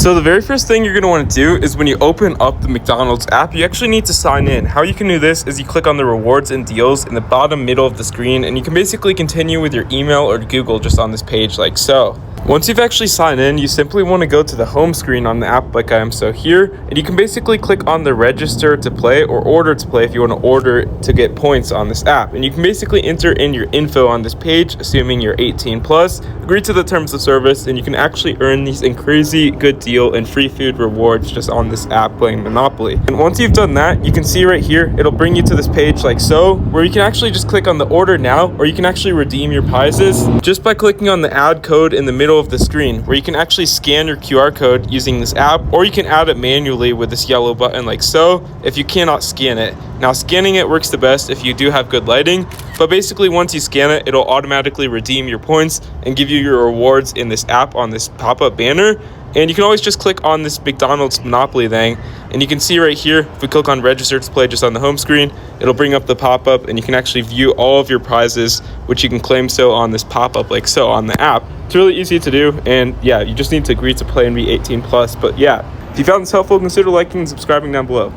So the very first thing you're going to want to do is when you open up the McDonald's app, you actually need to sign in. How you can do this is you click on the rewards and deals in the bottom middle of the screen, and you can basically continue with your email or Google just on this page like so. Once you've actually signed in, you simply want to go to the home screen on the app like I am so here, and you can basically click on the register to play or order to play if you want to order to get points on this app. And you can basically enter in your info on this page, assuming you're 18 plus, agree to the terms of service, and you can actually earn these crazy good deal and free food rewards just on this app playing Monopoly. And once you've done that, you can see right here, it'll bring you to this page like so, where you can actually just click on the order now, or you can actually redeem your prizes just by clicking on the add code in the middle of the screen, where you can actually scan your QR code using this app, or you can add it manually with this yellow button like so if you cannot scan it. Now scanning it works the best if you do have good lighting, but basically once you scan it, it'll automatically redeem your points and give you your rewards in this app on this pop-up banner. And you can always just click on this McDonald's Monopoly thing, and you can see right here, if we click on register to play just on the home screen, it'll bring up the pop-up, and you can actually view all of your prizes, which you can claim so on this pop-up like so on the app. It's really easy to do, and yeah, you just need to agree to play and be 18 plus. But yeah, if you found this helpful, consider liking and subscribing down below.